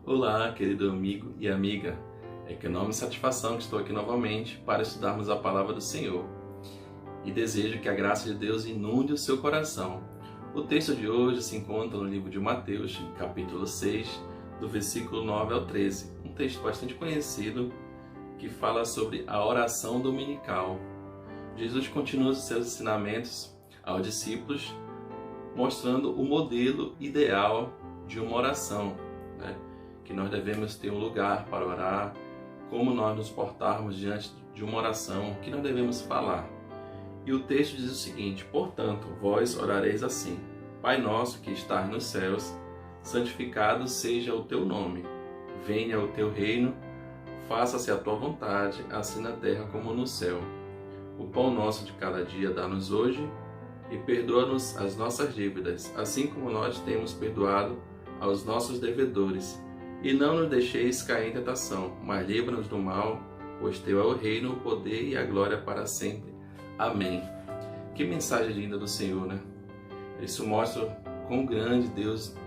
Olá, querido amigo e amiga. É com enorme satisfação que estou aqui novamente para estudarmos a palavra do Senhor. E desejo que a graça de Deus inunde o seu coração. O texto de hoje se encontra no livro de Mateus, capítulo 6, do versículo 9 ao 13. Um texto bastante conhecido que fala sobre a oração dominical. Jesus continua os seus ensinamentos aos discípulos, mostrando o modelo ideal de uma oração, que nós devemos ter um lugar para orar, como nós nos portarmos diante de uma oração, o que nós devemos falar. E o texto diz o seguinte: portanto, vós orareis assim: Pai nosso que estás nos céus, santificado seja o teu nome, venha o teu reino, faça-se a tua vontade, assim na terra como no céu. O pão nosso de cada dia dá-nos hoje, e perdoa-nos as nossas dívidas, assim como nós temos perdoado aos nossos devedores. E não nos deixeis cair em tentação, mas livra-nos do mal, pois teu é o reino, o poder e a glória para sempre. Amém. Que mensagem linda do Senhor, né? Isso mostra quão grande Deus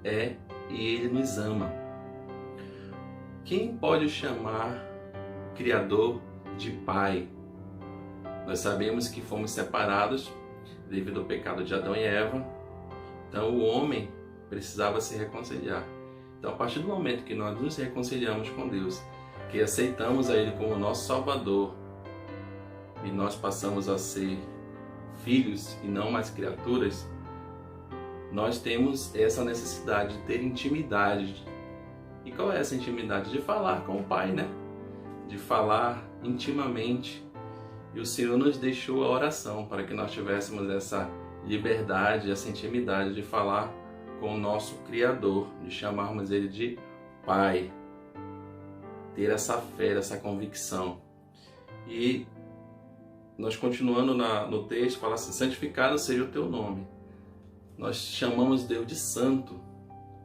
é e Ele nos ama. Quem pode chamar o Criador de Pai? Nós sabemos que fomos separados devido ao pecado de Adão e Eva. Então o homem precisava se reconciliar. Então, a partir do momento que nós nos reconciliamos com Deus, que aceitamos a Ele como nosso Salvador, e nós passamos a ser filhos e não mais criaturas, nós temos essa necessidade de ter intimidade. E qual é essa intimidade? De falar com o Pai, né? De falar intimamente. E o Senhor nos deixou a oração para que nós tivéssemos essa liberdade, essa intimidade de falar com o nosso Criador, de chamarmos Ele de Pai, ter essa fé, essa convicção. E nós continuando no texto, fala assim: santificado seja o teu nome. Nós chamamos Deus de santo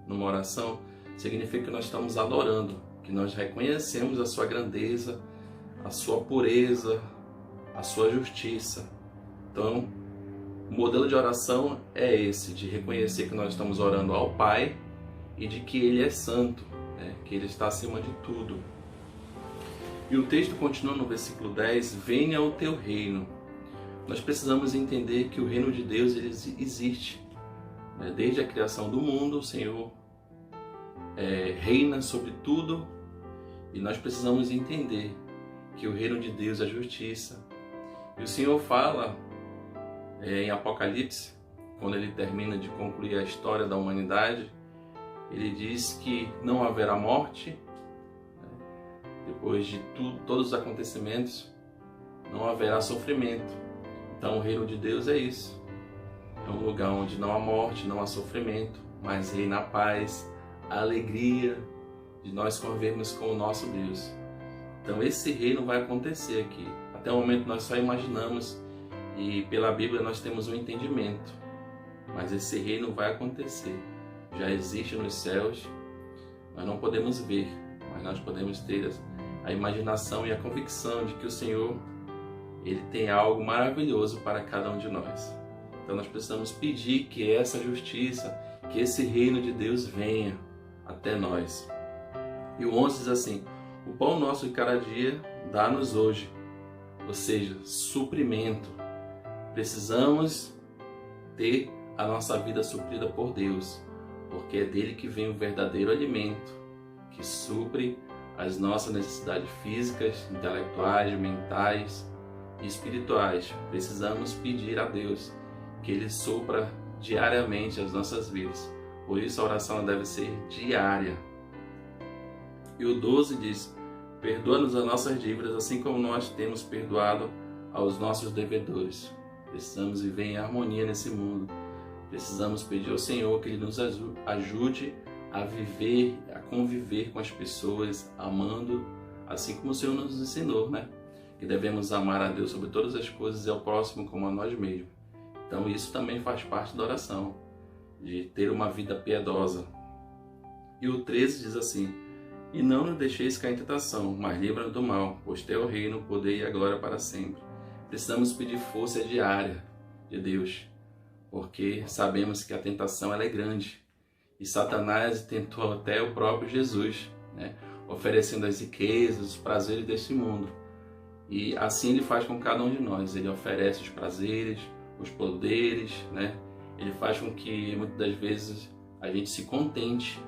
numa oração, significa que nós estamos adorando, que nós reconhecemos a sua grandeza, a sua pureza, a sua justiça. Então, o modelo de oração é esse, de reconhecer que nós estamos orando ao Pai e de que Ele é santo, que Ele está acima de tudo. E o texto continua no versículo 10, venha o teu reino. Nós precisamos entender que o reino de Deus ele existe. Desde a criação do mundo, o Senhor reina sobre tudo, e nós precisamos entender que o reino de Deus é justiça. E o Senhor fala em Apocalipse, quando ele termina de concluir a história da humanidade, ele diz que não haverá morte, depois de todos os acontecimentos, não haverá sofrimento. Então o reino de Deus é isso, é um lugar onde não há morte, não há sofrimento, mas reina a paz, a alegria de nós convivermos com o nosso Deus. Então esse reino vai acontecer aqui. Até o momento nós só imaginamos, e pela Bíblia nós temos um entendimento, mas esse reino vai acontecer. Já existe nos céus, nós não podemos ver, mas nós podemos ter a imaginação e a convicção de que o Senhor Ele tem algo maravilhoso para cada um de nós. Então nós precisamos pedir que essa justiça, que esse reino de Deus venha até nós. E o 11 diz assim: o pão nosso de cada dia dá-nos hoje, ou seja, suprimento. Precisamos ter a nossa vida suprida por Deus, porque é dele que vem o verdadeiro alimento, que supre as nossas necessidades físicas, intelectuais, mentais e espirituais. Precisamos pedir a Deus que Ele supra diariamente as nossas vidas. Por isso a oração deve ser diária. E o 12 diz: perdoa-nos as nossas dívidas, assim como nós temos perdoado aos nossos devedores. Precisamos viver em harmonia nesse mundo. Precisamos pedir ao Senhor que Ele nos ajude a viver, a conviver com as pessoas, amando, assim como o Senhor nos ensinou, que devemos amar a Deus sobre todas as coisas e ao próximo como a nós mesmos. Então isso também faz parte da oração, de ter uma vida piedosa. E o 13 diz assim: e não nos deixeis cair em tentação, mas livra-nos do mal, pois teu é o reino, o poder e a glória para sempre. Precisamos pedir força diária de Deus, porque sabemos que a tentação ela é grande E Satanás tentou até o próprio Jesus, né? Oferecendo as riquezas, os prazeres deste mundo. E assim ele faz com cada um de nós. Ele oferece os prazeres, os poderes, né? Ele faz com que muitas das vezes a gente se contente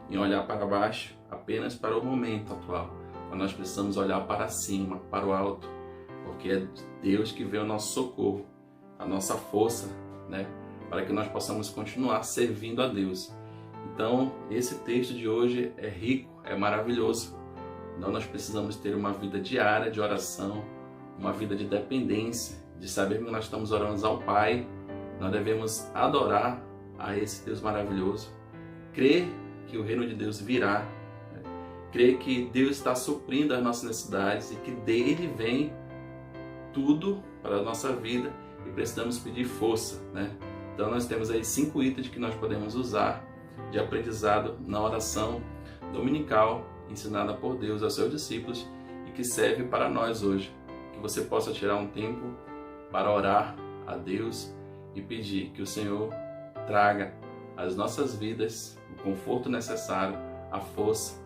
em olhar para baixo apenas para o momento atual. Mas nós precisamos olhar para cima, para o alto, porque é Deus que vê o nosso socorro, a nossa força, né? Para que nós possamos continuar servindo a Deus. Então, esse texto de hoje é rico, é maravilhoso. Então, nós precisamos ter uma vida diária de oração, uma vida de dependência, de saber que nós estamos orando ao Pai. Nós devemos adorar a esse Deus maravilhoso, crer que o reino de Deus virá, né? Crer que Deus está suprindo as nossas necessidades e que dele vem tudo para a nossa vida e precisamos pedir força, né? Então, nós temos aí 5 itens que nós podemos usar de aprendizado na oração dominical ensinada por Deus aos seus discípulos e que serve para nós hoje. Que você possa tirar um tempo para orar a Deus e pedir que o Senhor traga às nossas vidas o conforto necessário, a força,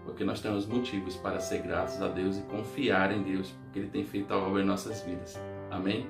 porque nós temos motivos para ser gratos a Deus e confiar em Deus, porque Ele tem feito a obra em nossas vidas. Amém?